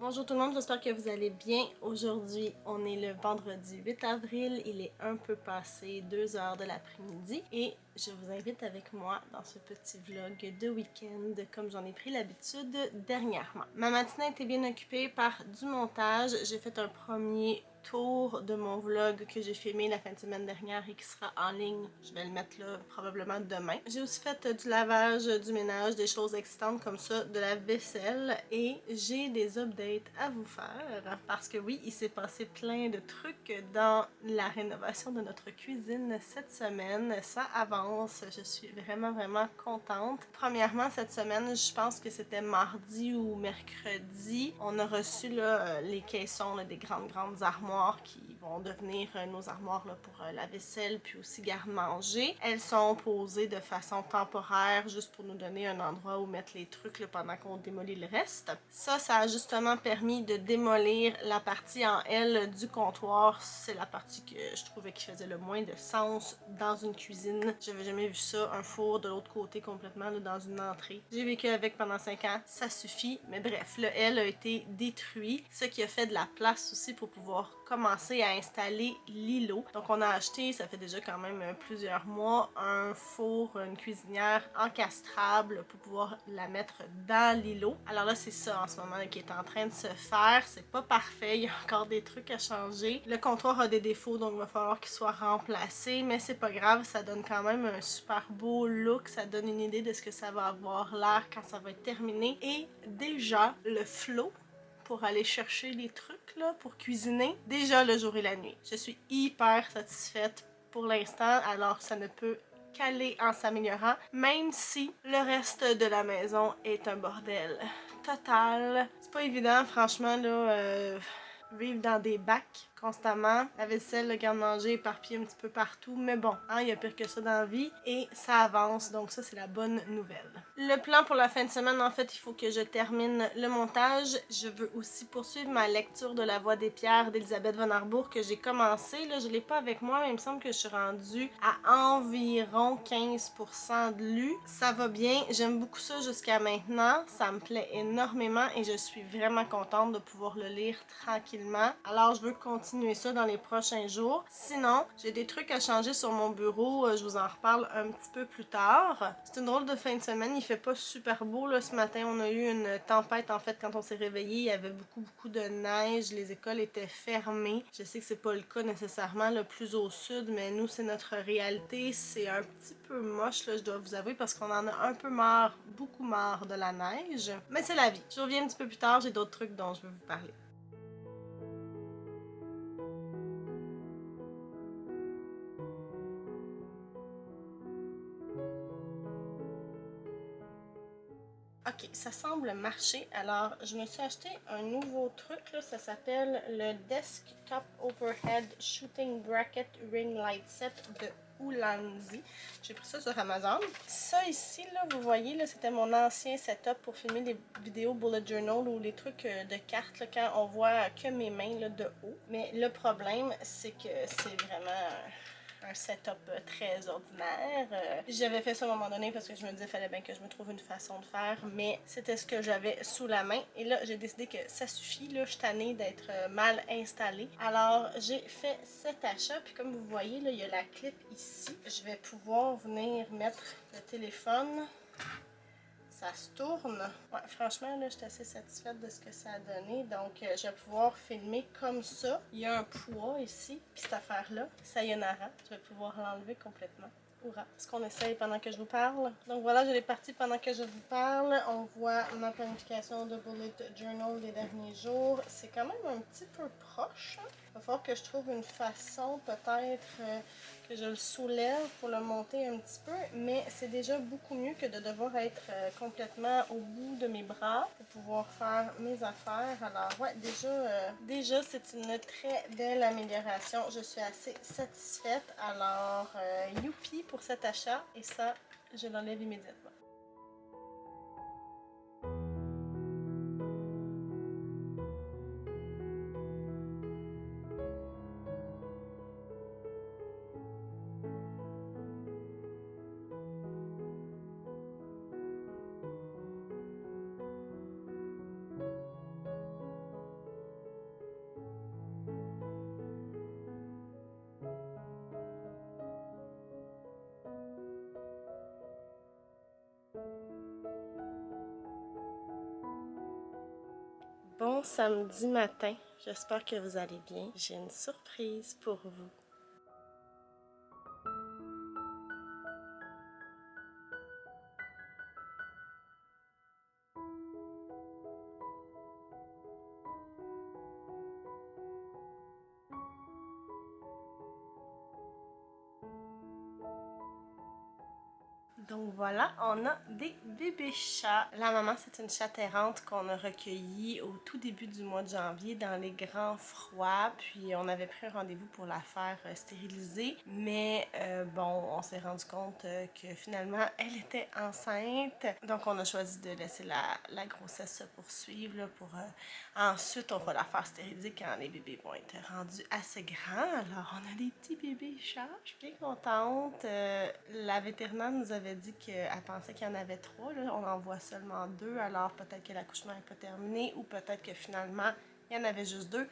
Bonjour tout le monde, j'espère que vous allez bien. Aujourd'hui, on est le vendredi 8 avril, il est un peu passé 2 heures de l'après-midi et je vous invite avec moi dans ce petit vlog de week-end comme j'en ai pris l'habitude dernièrement. Ma matinée a été bien occupée par du montage, j'ai fait un premier tour de mon vlog que j'ai filmé la fin de semaine dernière et qui sera en ligne. Je vais le mettre là probablement demain. J'ai aussi fait du lavage, du ménage, des choses excitantes comme ça, de la vaisselle et j'ai des updates à vous faire parce que oui, il s'est passé plein de trucs dans la rénovation de notre cuisine cette semaine. Ça avance, je suis vraiment contente. Premièrement, cette semaine, je pense que c'était mardi ou mercredi, on a reçu là, les caissons là, des grandes armoires qui vont devenir nos armoires là, pour la vaisselle puis aussi garde-manger. Elles sont posées de façon temporaire juste pour nous donner un endroit où mettre les trucs là, pendant qu'on démolit le reste. Ça a justement permis de démolir la partie en L du comptoir. C'est la partie que je trouvais qui faisait le moins de sens dans une cuisine. J'avais jamais vu ça, un four de l'autre côté complètement là, dans une entrée. J'ai vécu avec pendant 5 ans, ça suffit. Mais bref, le L a été détruit, ce qui a fait de la place aussi pour pouvoir commencer à installer l'îlot. Donc on a acheté, ça fait déjà quand même plusieurs mois, un four, une cuisinière encastrable pour pouvoir la mettre dans l'îlot. Alors là c'est ça en ce moment là, qui est en train de se faire. C'est pas parfait, il y a encore des trucs à changer. Le comptoir a des défauts donc il va falloir qu'il soit remplacé, mais c'est pas grave, ça donne quand même un super beau look, ça donne une idée de ce que ça va avoir l'air quand ça va être terminé. Et déjà le flot pour aller chercher les trucs là, pour cuisiner, déjà le jour et la nuit. Je suis hyper satisfaite pour l'instant, alors ça ne peut qu'aller en s'améliorant, même si le reste de la maison est un bordel total. C'est pas évident, franchement, là, vivre dans des bacs constamment, la vaisselle, le garde-manger éparpillé un petit peu partout, mais bon, hein, il y a pire que ça dans la vie et ça avance, donc ça c'est la bonne nouvelle. Le plan pour la fin de semaine, en fait, il faut que je termine le montage. Je veux aussi poursuivre ma lecture de La Voix des Pierres d'Elisabeth von Arbour que j'ai commencé. Là, je l'ai pas avec moi, mais il me semble que je suis rendue à environ 15% de lu. Ça va bien, j'aime beaucoup ça jusqu'à maintenant, ça me plaît énormément et je suis vraiment contente de pouvoir le lire tranquillement. Alors, je veux continuer ça dans les prochains jours. Sinon, j'ai des trucs à changer sur mon bureau, je vous en reparle un petit peu plus tard. C'est une drôle de fin de semaine, il fait pas super beau là ce matin, on a eu une tempête en fait quand on s'est réveillé, il y avait beaucoup de neige, les écoles étaient fermées. Je sais que c'est pas le cas nécessairement le plus au sud, mais nous c'est notre réalité, c'est un petit peu moche là, je dois vous avouer parce qu'on en a un peu marre, beaucoup marre de la neige, mais c'est la vie. Je reviens un petit peu plus tard, j'ai d'autres trucs dont je veux vous parler. Ok, ça semble marcher. Alors, je me suis acheté un nouveau truc, là, ça s'appelle le Desktop Overhead Shooting Bracket Ring Light Set de Ulanzi. J'ai pris ça sur Amazon. Ça ici, là, vous voyez, là, c'était mon ancien setup pour filmer des vidéos bullet journal ou les trucs de cartes, là, quand on voit que mes mains là, de haut. Mais le problème, c'est que c'est vraiment un setup très ordinaire. J'avais fait ça à un moment donné parce que je me disais qu'il fallait bien que je me trouve une façon de faire, mais c'était ce que j'avais sous la main. Et là, j'ai décidé que ça suffit. Là, je suis tannée d'être mal installée. Alors, j'ai fait cet achat. Puis comme vous voyez, là, il y a la clip ici. Je vais pouvoir venir mettre le téléphone. Ça se tourne. Ouais, franchement, là, je suis assez satisfaite de ce que ça a donné. Donc, je vais pouvoir filmer comme ça. Il y a un poids ici. Puis cette affaire-là, sayonara, je vais pouvoir l'enlever complètement. Hourra! Est-ce qu'on essaye pendant que je vous parle? Donc voilà, je l'ai parti pendant que je vous parle. On voit ma planification de bullet journal des derniers jours. C'est quand même un petit peu proche. Il va falloir que je trouve une façon peut-être que je le soulève pour le monter un petit peu. Mais c'est déjà beaucoup mieux que de devoir être complètement au bout de mes bras pour pouvoir faire mes affaires. Alors ouais, déjà c'est une très belle amélioration. Je suis assez satisfaite. Alors youpi pour cet achat et ça, je l'enlève immédiatement. Bon samedi matin, j'espère que vous allez bien. J'ai une surprise pour vous. Donc voilà, on a des bébés chats. La maman, c'est une chatte errante qu'on a recueillie au tout début du mois de janvier dans les grands froids. Puis on avait pris un rendez-vous pour la faire stériliser. Mais bon, on s'est rendu compte que finalement, elle était enceinte. Donc on a choisi de laisser la grossesse se poursuivre là, pour ensuite on va la faire stériliser quand les bébés vont être rendus assez grands. Alors on a des petits bébés chats. Je suis bien contente. La vétérinaire nous avait dit qu'elle pensait qu'il y en avait 3. Là. On en voit seulement 2. Alors peut-être que l'accouchement n'est pas terminé ou peut-être que finalement il y en avait juste 2.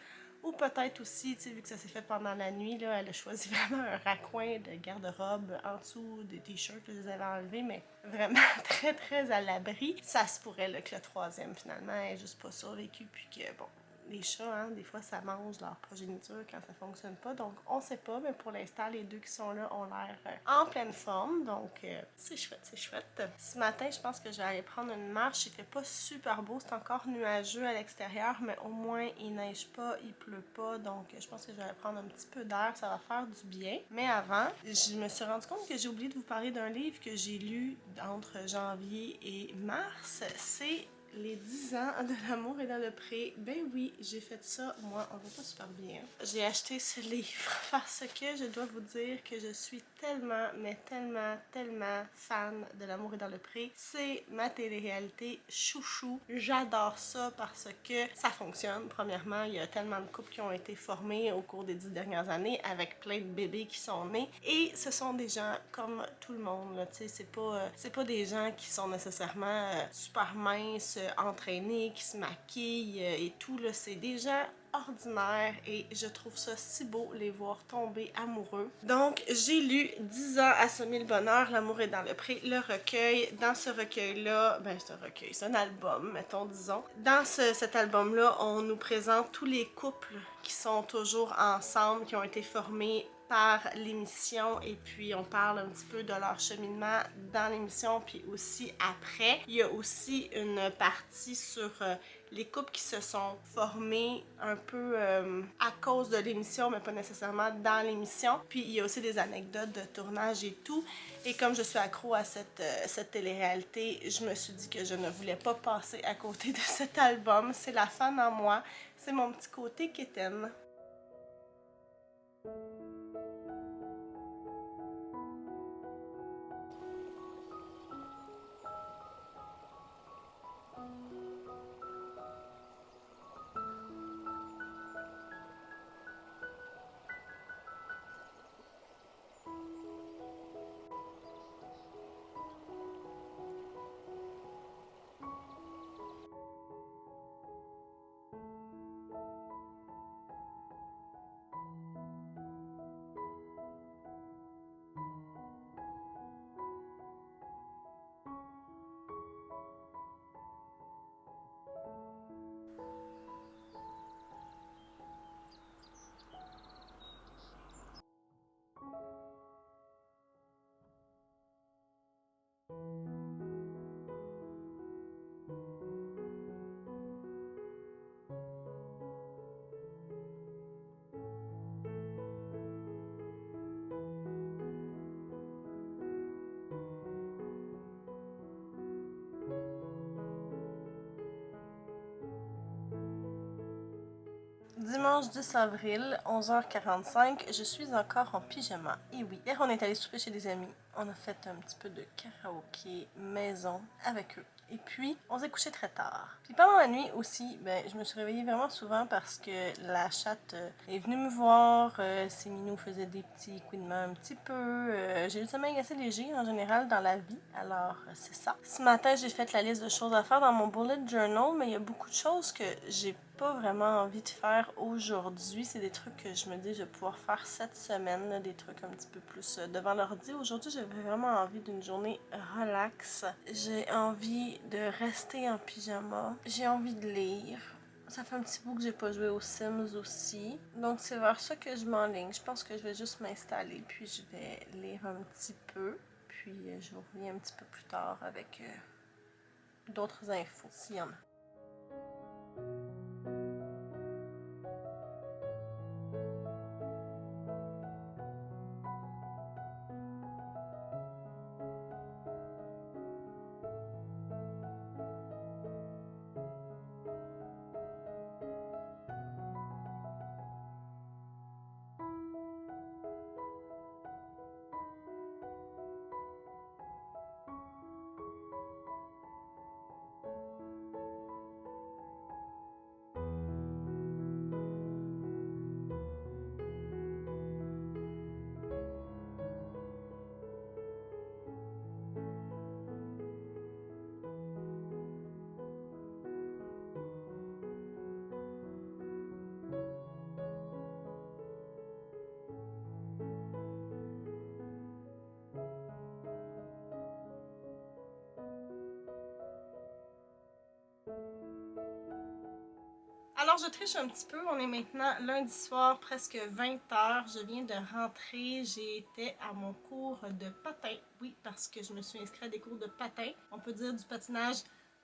Ou peut-être aussi, tu sais, vu que ça s'est fait pendant la nuit, là, elle a choisi vraiment un raccoin de garde-robe en dessous des t-shirts, je les avais enlevés, mais vraiment très très à l'abri. Ça se pourrait là, que le 3e finalement ait juste pas survécu, puis que bon, les chats, hein, des fois ça mange leur progéniture quand ça fonctionne pas, donc on sait pas, mais pour l'instant les 2 qui sont là ont l'air en pleine forme, donc c'est chouette, c'est chouette. Ce matin, je pense que je vais aller prendre une marche. Il fait pas super beau, c'est encore nuageux à l'extérieur, mais au moins il neige pas, il pleut pas, donc je pense que je vais aller prendre un petit peu d'air, ça va faire du bien. Mais avant, je me suis rendu compte que j'ai oublié de vous parler d'un livre que j'ai lu entre janvier et mars. C'est Les 10 ans de l'amour est dans le pré. Ben oui, j'ai fait ça. Moi, on va pas super bien. J'ai acheté ce livre parce que je dois vous dire que je suis tellement, mais tellement fan de l'amour est dans le pré. C'est ma télé-réalité chouchou. J'adore ça parce que ça fonctionne. Premièrement, il y a tellement de couples qui ont été formés au cours des 10 dernières années avec plein de bébés qui sont nés. Et ce sont des gens comme tout le monde. Tu sais, c'est pas des gens qui sont nécessairement super minces, entraînés, qui se maquillent et tout. C'est des gens ordinaires et je trouve ça si beau les voir tomber amoureux. Donc j'ai lu 10 ans à semer le bonheur, l'amour est dans le pré, le recueil. Dans ce recueil-là, ben c'est un recueil, c'est un album, mettons, disons. Dans cet album-là, on nous présente tous les couples qui sont toujours ensemble, qui ont été formés par l'émission, et puis on parle un petit peu de leur cheminement dans l'émission puis aussi après. Il y a aussi une partie sur les couples qui se sont formés un peu à cause de l'émission, mais pas nécessairement dans l'émission. Puis il y a aussi des anecdotes de tournage et tout. Et comme je suis accro à cette télé-réalité, je me suis dit que je ne voulais pas passer à côté de cet album. C'est la fan en moi, c'est mon petit côté quétaine. Dimanche 10 avril, 11h45, je suis encore en pyjama. Et oui, hier on est allé souper chez des amis. On a fait un petit peu de karaoké maison avec eux. Et puis, on s'est couché très tard. Puis pendant la nuit aussi, ben, je me suis réveillée vraiment souvent parce que la chatte est venue me voir. Ses minous faisaient des petits coups de main un petit peu. J'ai le sommeil assez léger en général dans la vie, alors c'est ça. Ce matin, j'ai fait la liste de choses à faire dans mon bullet journal, mais il y a beaucoup de choses que j'ai pas vraiment envie de faire aujourd'hui. C'est des trucs que je me dis je vais pouvoir faire cette semaine, là, des trucs un petit peu plus devant l'ordi. Aujourd'hui, j'avais vraiment envie d'une journée relax. J'ai envie de rester en pyjama. J'ai envie de lire. Ça fait un petit bout que j'ai pas joué aux Sims aussi. Donc c'est vers ça que je m'enligne. Je pense que je vais juste m'installer puis je vais lire un petit peu. Puis je reviens un petit peu plus tard avec d'autres infos s'il y en a. Alors je triche un petit peu, on est maintenant lundi soir, presque 20h. Je viens de rentrer, j'ai été à mon cours de patin. Oui, parce que je me suis inscrite à des cours de patin. On peut dire du patinage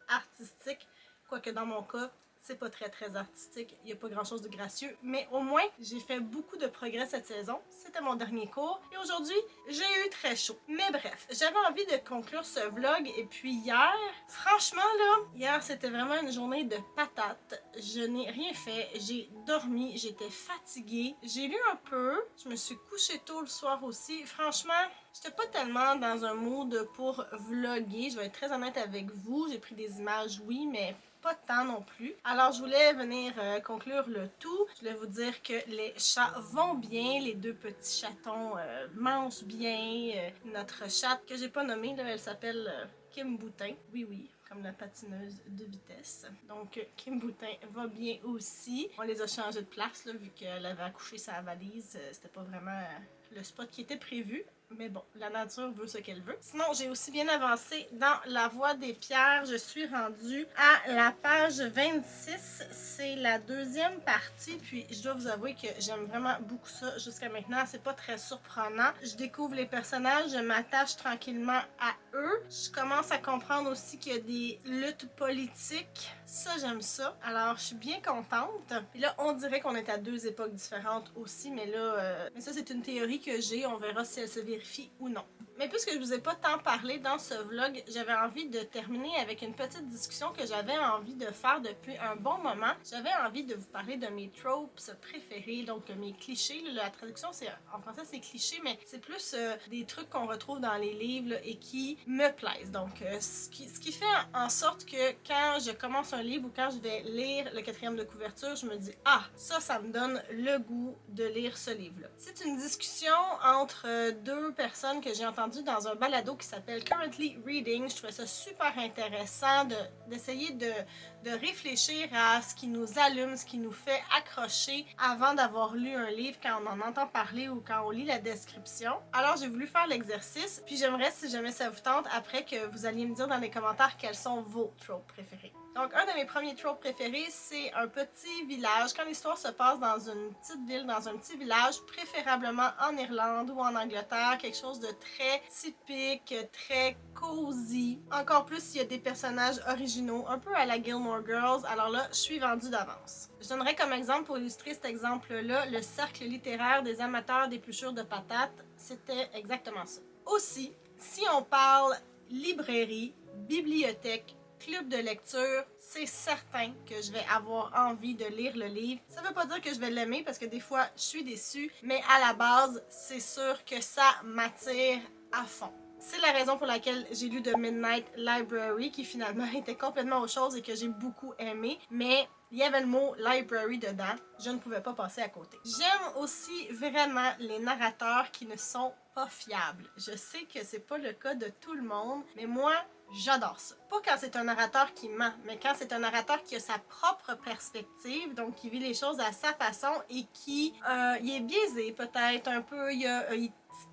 artistique, quoique dans mon cas, c'est pas très artistique, il n'y a pas grand chose de gracieux, mais au moins j'ai fait beaucoup de progrès cette saison. C'était mon dernier cours et aujourd'hui j'ai eu très chaud. Mais bref, j'avais envie de conclure ce vlog et puis hier, franchement là, hier c'était vraiment une journée de patates. Je n'ai rien fait, j'ai dormi, j'étais fatiguée, j'ai lu un peu, je me suis couchée tôt le soir aussi. Franchement, j'étais pas tellement dans un mood pour vlogger, je vais être très honnête avec vous. J'ai pris des images, oui, mais pas tant non plus. Alors je voulais venir conclure le tout. Je voulais vous dire que les chats vont bien, les deux petits chatons mangent bien. Notre chatte que j'ai pas nommée, là, elle s'appelle Kim Boutin. Oui, comme la patineuse de vitesse. Donc Kim Boutin va bien aussi. On les a changés de place là, vu qu'elle avait accouché sa valise. C'était pas vraiment le spot qui était prévu. Mais bon, la nature veut ce qu'elle veut. Sinon, j'ai aussi bien avancé dans la voie des pierres. Je suis rendue à la page 26. C'est la deuxième partie. Puis, je dois vous avouer que j'aime vraiment beaucoup ça jusqu'à maintenant. C'est pas très surprenant. Je découvre les personnages. Je m'attache tranquillement à eux. Je commence à comprendre aussi qu'il y a des luttes politiques. Ça, j'aime ça. Alors, je suis bien contente. Puis là, on dirait qu'on est à deux époques différentes aussi. Mais là, mais ça, c'est une théorie que j'ai. On verra si elle se vérifie ou non. Mais puisque je vous ai pas tant parlé dans ce vlog, j'avais envie de terminer avec une petite discussion que j'avais envie de faire depuis un bon moment. J'avais envie de vous parler de mes tropes préférés, donc de mes clichés. La traduction, c'est en français, c'est cliché, mais c'est plus des trucs qu'on retrouve dans les livres là, et qui me plaisent. Donc, ce qui fait en sorte que quand je commence un livre ou quand je vais lire le 4e de couverture, je me dis « Ah, ça me donne le goût de lire ce livre-là. » C'est une discussion entre deux personnes que j'ai entendues dans un balado qui s'appelle Currently Reading. Je trouvais ça super intéressant d'essayer de réfléchir à ce qui nous allume, ce qui nous fait accrocher avant d'avoir lu un livre, quand on en entend parler ou quand on lit la description. Alors j'ai voulu faire l'exercice, puis j'aimerais, si jamais ça vous tente, après que vous alliez me dire dans les commentaires quels sont vos tropes préférés. Donc, un de mes premiers tropes préférés, c'est un petit village. Quand l'histoire se passe dans une petite ville, dans un petit village, préférablement en Irlande ou en Angleterre, quelque chose de très typique, très cosy. Encore plus s'il y a des personnages originaux, un peu à la Gilmore Girls. Alors là, je suis vendue d'avance. Je donnerais comme exemple, pour illustrer cet exemple-là, le cercle littéraire des amateurs d'épluchures de patates. C'était exactement ça. Aussi, si on parle librairie, bibliothèque, club de lecture, c'est certain que je vais avoir envie de lire le livre. Ça veut pas dire que je vais l'aimer parce que des fois je suis déçue, mais à la base, c'est sûr que ça m'attire à fond. C'est la raison pour laquelle j'ai lu The Midnight Library, qui finalement était complètement autre chose et que j'ai beaucoup aimé, mais il y avait le mot library dedans, je ne pouvais pas passer à côté. J'aime aussi vraiment les narrateurs qui ne sont pas fiables. Je sais que c'est pas le cas de tout le monde, mais moi, j'adore ça. Pas quand c'est un narrateur qui ment, mais quand c'est un narrateur qui a sa propre perspective, donc qui vit les choses à sa façon et qui il est biaisé peut-être un peu,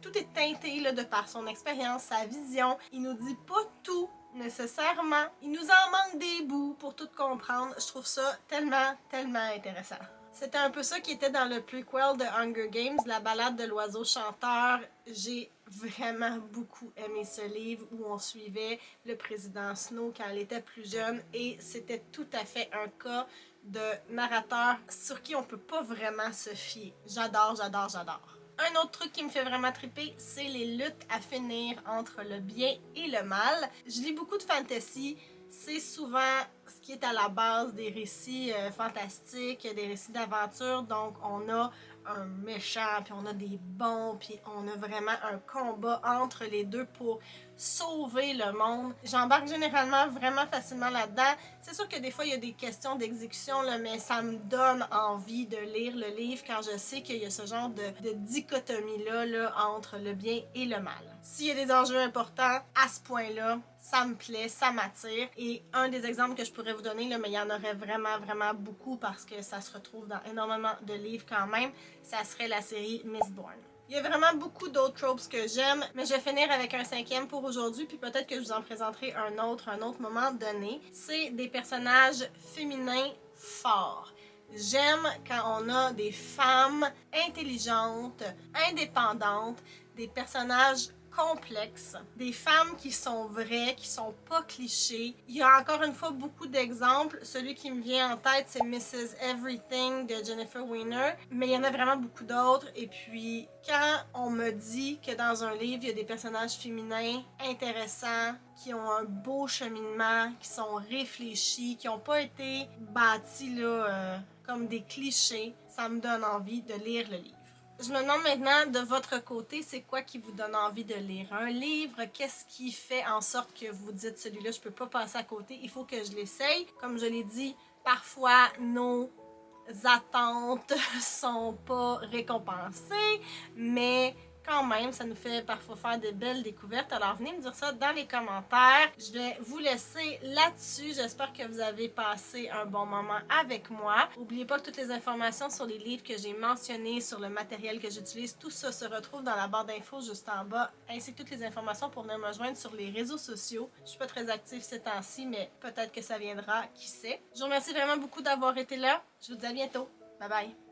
tout est teinté là, de par son expérience, sa vision. Il nous dit pas tout nécessairement. Il nous en manque des bouts pour tout comprendre. Je trouve ça tellement, tellement intéressant. C'était un peu ça qui était dans le prequel de Hunger Games, la balade de l'oiseau chanteur. J'ai vraiment beaucoup aimé ce livre où on suivait le président Snow quand il était plus jeune et c'était tout à fait un cas de narrateur sur qui on peut pas vraiment se fier. J'adore, j'adore, j'adore. Un autre truc qui me fait vraiment triper, c'est les luttes à finir entre le bien et le mal. Je lis beaucoup de fantasy. C'est souvent ce qui est à la base des récits fantastiques, des récits d'aventure. Donc, on a un méchant, puis on a des bons, puis on a vraiment un combat entre les deux pour sauver le monde. J'embarque généralement vraiment facilement là-dedans. C'est sûr que des fois, il y a des questions d'exécution, là, mais ça me donne envie de lire le livre quand je sais qu'il y a ce genre de dichotomie-là là, entre le bien et le mal. S'il y a des enjeux importants à ce point-là, ça me plaît, ça m'attire. Et un des exemples que je pourrais vous donner, là, mais il y en aurait vraiment, vraiment beaucoup parce que ça se retrouve dans énormément de livres quand même, ça serait la série Mistborn. Il y a vraiment beaucoup d'autres tropes que j'aime, mais je vais finir avec un 5e pour aujourd'hui, puis peut-être que je vous en présenterai un autre moment donné. C'est des personnages féminins forts. J'aime quand on a des femmes intelligentes, indépendantes, des personnages complexes, des femmes qui sont vraies, qui sont pas clichés. Il y a encore une fois beaucoup d'exemples. Celui qui me vient en tête, c'est Mrs. Everything de Jennifer Weiner, mais il y en a vraiment beaucoup d'autres. Et puis, quand on me dit que dans un livre, il y a des personnages féminins intéressants, qui ont un beau cheminement, qui sont réfléchis, qui n'ont pas été bâtis là, comme des clichés, ça me donne envie de lire le livre. Je me demande maintenant, de votre côté, c'est quoi qui vous donne envie de lire un livre? Qu'est-ce qui fait en sorte que vous dites, celui-là, je peux pas passer à côté, il faut que je l'essaye? Comme je l'ai dit, parfois, nos attentes sont pas récompensées, mais quand même, ça nous fait parfois faire de belles découvertes. Alors venez me dire ça dans les commentaires. Je vais vous laisser là-dessus. J'espère que vous avez passé un bon moment avec moi. N'oubliez pas que toutes les informations sur les livres que j'ai mentionnés, sur le matériel que j'utilise, tout ça se retrouve dans la barre d'infos juste en bas, ainsi que toutes les informations pour venir me joindre sur les réseaux sociaux. Je suis pas très active ces temps-ci, mais peut-être que ça viendra, qui sait. Je vous remercie vraiment beaucoup d'avoir été là. Je vous dis à bientôt. Bye bye!